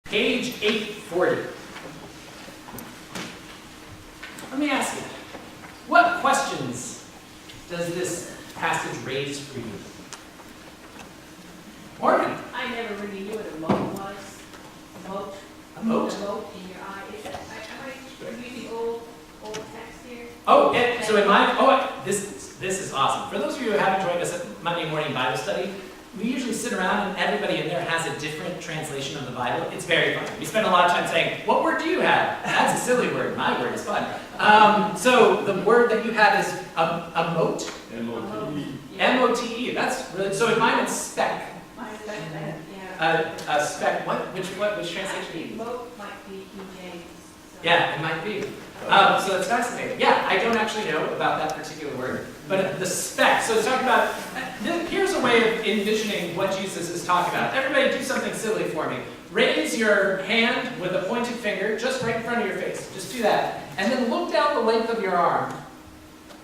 Page 840. Let me ask you, what questions does this passage raise for you? Morgan. I never really knew what a mote was. A mote? A mote? A mote in your eye. Is that, am I using old text here? Oh, yeah, so in my, this is awesome. For those of you who haven't joined us at Monday morning Bible study, we usually sit around and everybody in there has a different translation of the Bible. It's very fun. We spend a lot of time saying, what word do you have? That's a silly word. My word is fun. So the word that you have is a mote. M-O-T-E. M-O-T-E. That's really, so in mine it's speck. Mine is that, yeah. A speck. Which translation? Mote might be King James. So. Yeah, it might be. So that's fascinating. Yeah, I don't actually know about that particular word. But the speck, so it's talking about, here's a way of envisioning what Jesus is talking about. Everybody do something silly for me. Raise your hand with a pointed finger just right in front of your face. Just do that. And then look down the length of your arm.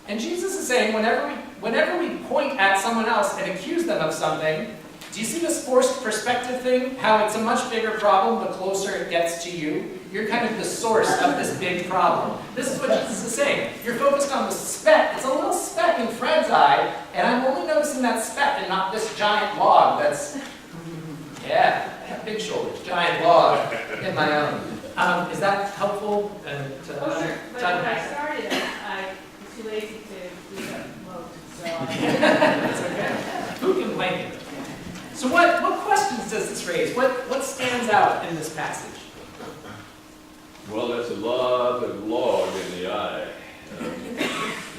And Jesus is saying, whenever we point at someone else and accuse them of something, do you see this forced perspective thing? How it's a much bigger problem the closer it gets to you? You're kind of the source of this big problem. This is what Jesus is saying. You're focused on the speck. It's a little speck in Fred's eye, and I'm only noticing that speck and not this giant log that's, yeah, I have big shoulders, giant log in my own. Is that helpful to Sure. But when I started, I was too lazy to do the mote, so That's okay. Who can blame you? So what questions does this raise? What stands out in this passage? Well, that's a lot of log in the eye.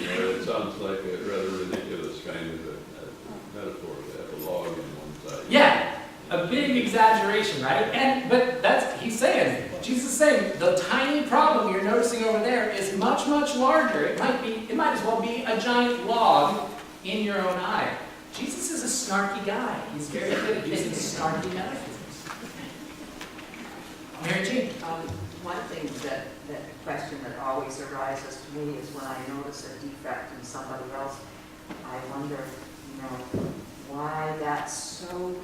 It sounds like a rather ridiculous kind of a metaphor to have a log in one side. Yeah, a big exaggeration, right? But he's saying, Jesus is saying, the tiny problem you're noticing over there is much, much larger. It might as well be a giant log in your own eye. Jesus is a snarky guy. He's very good at using snarky metaphors. Mary Jean. One thing that question that always arises to me is when I notice a defect in somebody else, I wonder, why that's so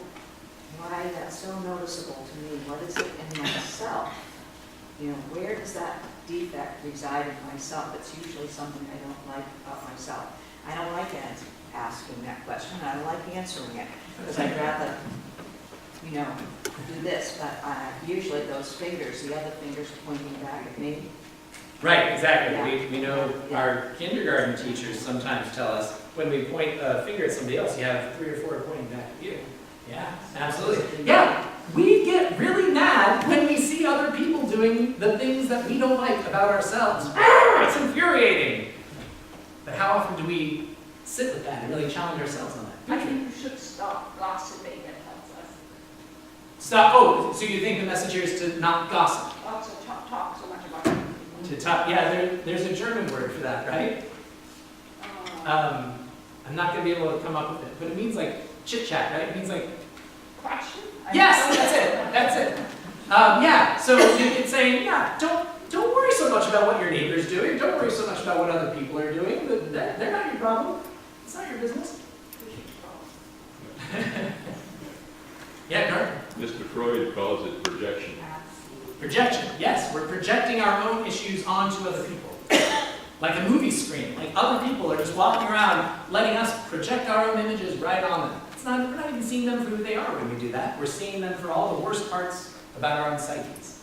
noticeable to me. What is it in myself? Where does that defect reside in myself? It's usually something I don't like about myself. I don't like asking that question. I don't like answering it because I'd rather, do this. But usually those fingers, the other fingers are pointing back at me. Right, exactly. Yeah. We know our kindergarten teachers sometimes tell us when we point a finger at somebody else, you have 3 or 4 pointing back at you. Yeah, absolutely. Yeah, we get really mad when we see other people doing the things that we don't like about ourselves. It's infuriating. But how often do we sit with that and really challenge ourselves on that? I think you should stop gossiping. It helps us. Stop. Oh, so you think the message here is to not gossip? Not to talk so much about it. To talk. Yeah, there's a German word for that, right? I'm not going to be able to come up with it, but it means like chit-chat, right? It means like... Question? Yes, that's it. Yeah, so it's saying, yeah, don't worry so much about what your neighbor's doing. Don't worry so much about what other people are doing. They're not your problem. It's not your business. Yeah, Garth? Mr. Freud calls it projection. Projection, yes. We're projecting our own issues onto other people. Like a movie screen. Like other people are just walking around letting us project our own images right on them. We're not even seeing them for who they are when we do that. We're seeing them for all the worst parts about our own psyches.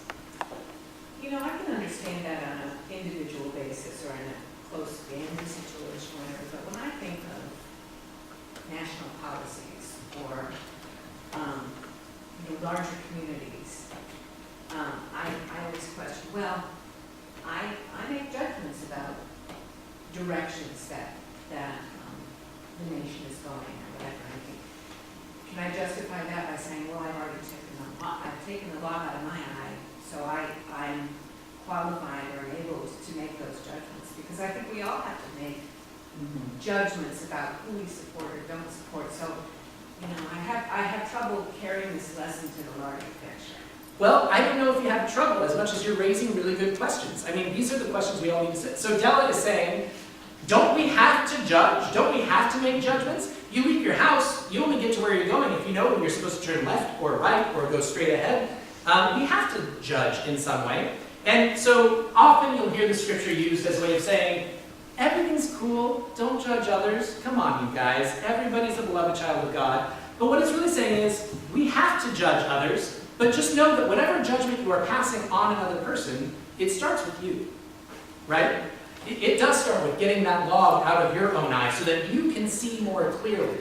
I can understand that on an individual basis or in a close family situation or whatever, but when I think of national policies or larger communities, I always question, I make judgments about directions that the nation is going or whatever. I think, can I justify that by saying, I've already taken the law out of my eye, so I'm qualified or able to make those judgments? Because I think we all have to make judgments about who we support or don't support. So, I have trouble carrying this lesson to the larger picture. Well, I don't know if you have trouble as much as you're raising really good questions. I mean, these are the questions we all need to sit. So Della is saying, don't we have to judge? Don't we have to make judgments? You leave your house, you only get to where you're going if you know when you're supposed to turn left or right or go straight ahead. we have to judge in some way. And so often you'll hear the scripture used as a way of saying, everything's cool, don't judge others. Come on, you guys, everybody's a beloved child of God. But what it's really saying is, we have to judge others, but just know that whatever judgment you are passing on another person, it starts with you, right? It does start with getting that log out of your own eye so that you can see more clearly.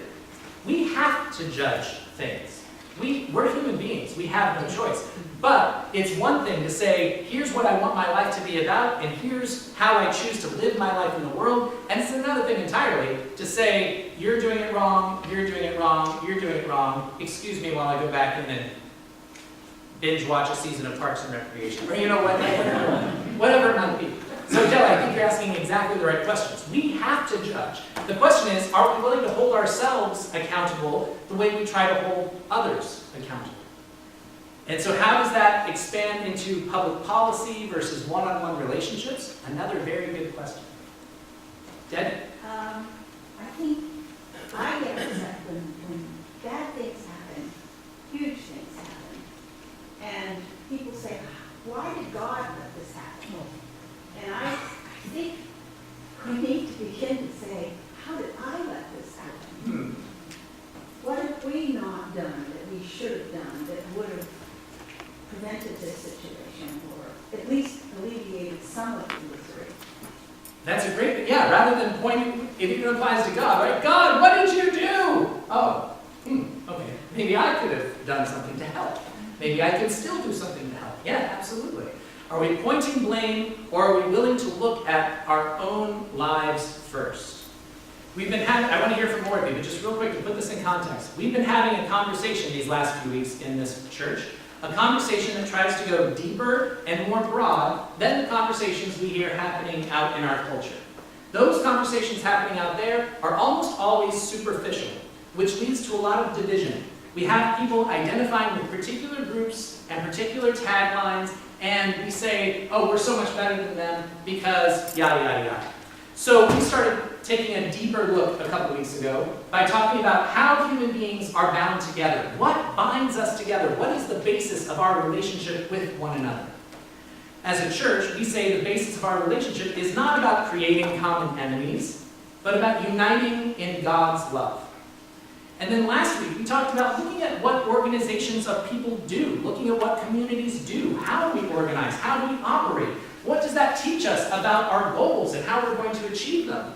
We have to judge things. We're human beings. We have no choice. But it's one thing to say, here's what I want my life to be about, and here's how I choose to live my life in the world. And it's another thing entirely to say, you're doing it wrong, you're doing it wrong, you're doing it wrong. Excuse me while I go back and binge watch a season of Parks and Recreation. Or you know what, whatever it might be. So Kelly, I think you're asking exactly the right questions. We have to judge. The question is, are we willing to hold ourselves accountable the way we try to hold others accountable? And so how does that expand into public policy versus one-on-one relationships? Another very good question. Deb? I think I get upset when bad things happen, huge things happen, and people say, why did God let this happen? And I think we need to begin to say, how did I let this happen? What have we not done that we should have done that would have prevented this situation, or at least alleviated some of the misery? That's a great, yeah, rather than pointing, it even applies to God, right? God, what did you do? Oh, okay. Maybe I could have done something to help. Maybe I could still do something to help. Yeah, absolutely. Are we pointing blame, or are we willing to look at our own lives first? We've been having, I want to hear from more of you, but just real quick to put this in context. We've been having a conversation these last few weeks in this church, a conversation that tries to go deeper and more broad than the conversations we hear happening out in our culture. Those conversations happening out there are almost always superficial, which leads to a lot of division. We have people identifying with particular groups and particular taglines, and we say, oh, we're so much better than them because yada, yada, yada. So we started taking a deeper look a couple weeks ago by talking about how human beings are bound together. What binds us together? What is the basis of our relationship with one another? As a church, we say the basis of our relationship is not about creating common enemies, but about uniting in God's love. And then last week, we talked about looking at what organizations of people do, looking at what communities do, how do we organize, how do we operate, what does that teach us about our goals and how we're going to achieve them?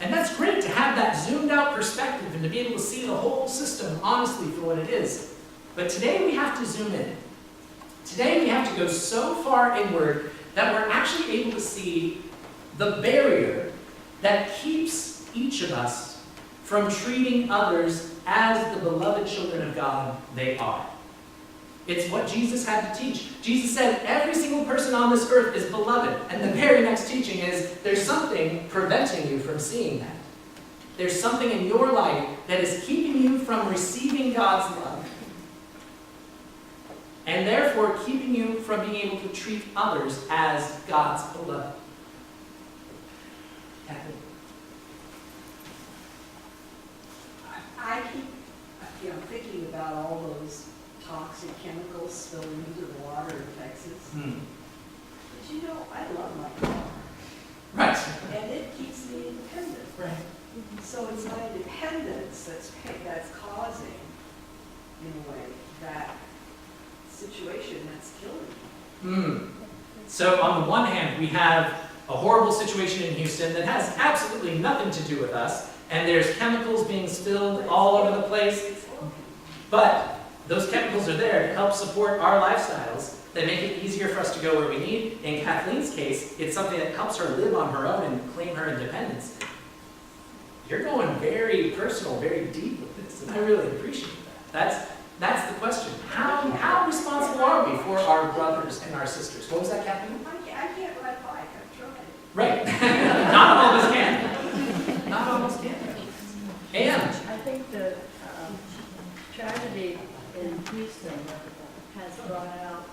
And that's great to have that zoomed out perspective and to be able to see the whole system honestly for what it is. But today we have to zoom in. Today we have to go so far inward that we're actually able to see the barrier that keeps each of us from treating others as the beloved children of God they are. It's what Jesus had to teach. Jesus said every single person on this earth is beloved. And the very next teaching is there's something preventing you from seeing that. There's something in your life that is keeping you from receiving God's love. And therefore keeping you from being able to treat others as God's beloved. Kathy? I keep, thinking about all those toxic chemicals spilling into the water in Texas. But I love my car. Right. And it keeps me independent. Right. So it's my independence that's causing, in a way, that situation that's killing me. So on the one hand, we have a horrible situation in Houston that has absolutely nothing to do with us, and there's chemicals being spilled all over the place, but those chemicals are there to help support our lifestyles that make it easier for us to go where we need. In Kathleen's case, it's something that helps her live on her own and claim her independence. You're going very personal, very deep with this, and I really appreciate that. That's the question. How responsible are we for our brothers and our sisters? What was that, Kathleen? I can't ride a bike, I've tried. Right. Not all of us can. Not all of us can. And I think the tragedy in Houston has brought out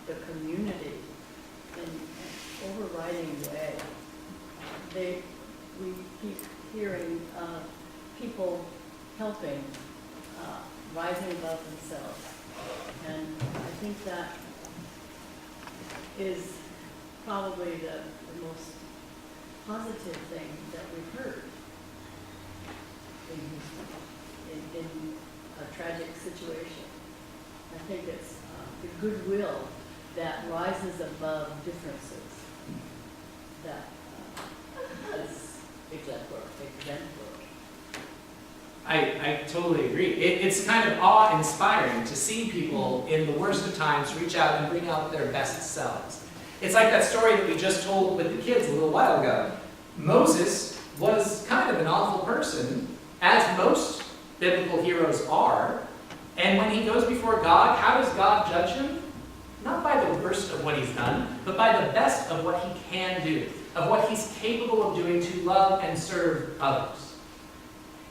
the community in an overriding way. We keep hearing people helping, rising above themselves. And I think that is probably the most positive thing that we've heard in Houston, in a tragic situation. I think it's the goodwill that rises above differences that is exemplary. I totally agree. It's kind of awe-inspiring to see people in the worst of times reach out and bring out their best selves. It's like that story that we just told with the kids a little while ago. Moses was kind of an awful person, as most biblical heroes are. And when he goes before God, how does God judge him? Not by the worst of what he's done, but by the best of what he can do, of what he's capable of doing to love and serve others.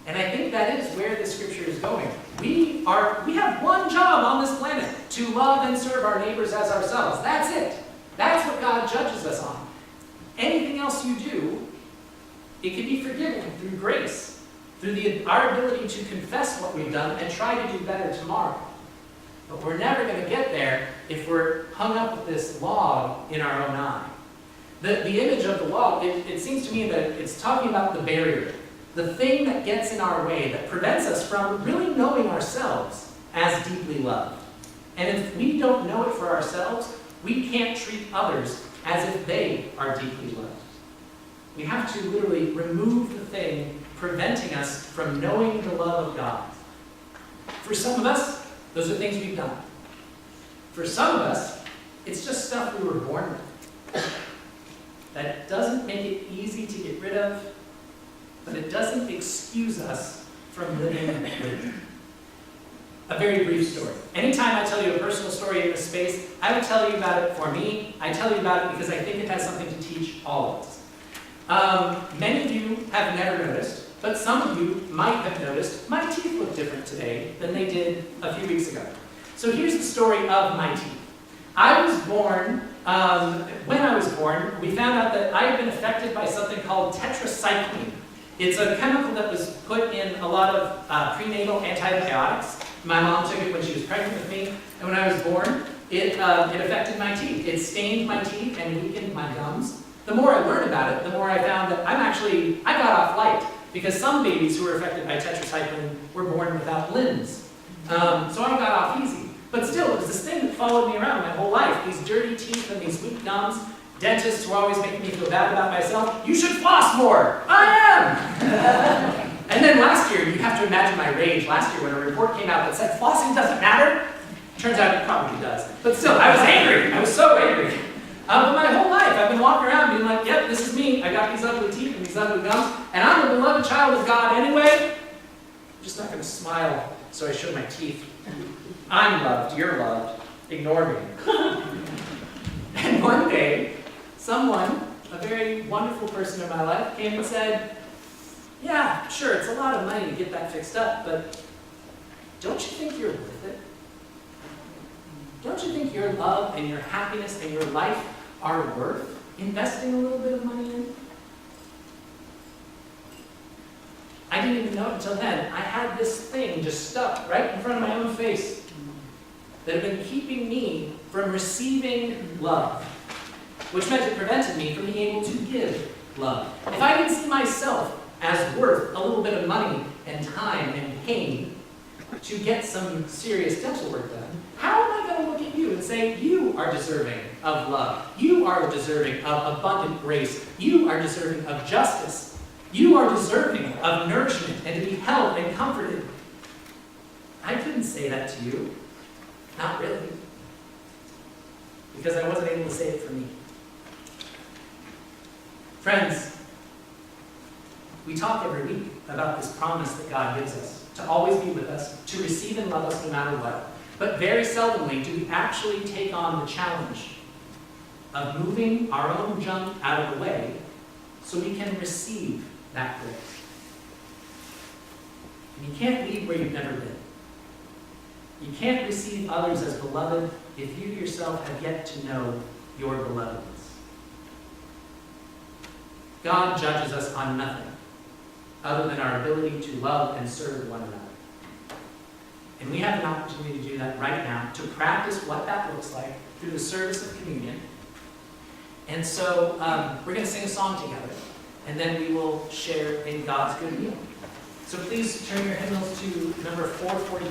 And I think that is where the scripture is going. We have one job on this planet, to love and serve our neighbors as ourselves. That's it. That's what God judges us on. Anything else you do, it can be forgiven through grace, through our ability to confess what we've done and try to do better tomorrow. But we're never going to get there if we're hung up with this log in our own eye. The image of the log, it seems to me that it's talking about the barrier. The thing that gets in our way, that prevents us from really knowing ourselves as deeply loved. And if we don't know it for ourselves, we can't treat others as if they are deeply loved. We have to literally remove the thing preventing us from knowing the love of God. For some of us, those are things we've done. For some of us, it's just stuff we were born with. That doesn't make it easy to get rid of, but it doesn't excuse us from living with it. A very brief story. Anytime I tell you a personal story in this space, I would tell you about it for me. I tell you about it because I think it has something to teach all of us. Many of you have never noticed, but some of you might have noticed my teeth look different today than they did a few weeks ago. So here's the story of my teeth. I was born, when I was born, we found out that I had been affected by something called tetracycline. It's a chemical that was put in a lot of prenatal antibiotics. My mom took it when she was pregnant with me, and when I was born, it affected my teeth. It stained my teeth and weakened my gums. The more I learned about it, the more I found that I got off light, because some babies who were affected by tetracycline were born without limbs. So I got off easy. But still, it was this thing that followed me around my whole life, these dirty teeth and these weak gums. Dentists were always making me feel bad about myself. You should floss more! I am! And then last year, you have to imagine my rage. Last year when a report came out that said flossing doesn't matter, turns out it probably does. But still, I was angry. I was so angry. But my whole life, I've been walking around being like, yep, this is me. I got these ugly teeth and these ugly gums, and I'm a beloved child of God anyway. I'm just not going to smile so I show my teeth. I'm loved. You're loved. Ignore me. And one day, someone, a very wonderful person in my life, came and said, yeah, sure, it's a lot of money to get that fixed up, but don't you think you're worth it? Don't you think your love and your happiness and your life are worth investing a little bit of money in? I didn't even know it until then. I had this thing just stuck right in front of my own face that had been keeping me from receiving love, which meant it prevented me from being able to give love. If I didn't see myself as worth a little bit of money and time and pain to get some serious dental work done, how am I going to look at you and say, you are deserving of love, you are deserving of abundant grace, you are deserving of justice, you are deserving of nourishment and to be held and comforted? I couldn't say that to you. Not really. Because I wasn't able to say it for me. Friends, we talk every week about this promise that God gives us, to always be with us, to receive and love us no matter what. But very seldomly do we actually take on the challenge of moving our own junk out of the way so we can receive that grace. And you can't leave where you've never been. You can't receive others as beloved if you yourself have yet to know your belovedness. God judges us on nothing other than our ability to love and serve one another. And we have an opportunity to do that right now, to practice what that looks like through the service of communion. And so we're going to sing a song together, and then we will share in God's good meal. So please turn your hymnals to number 449.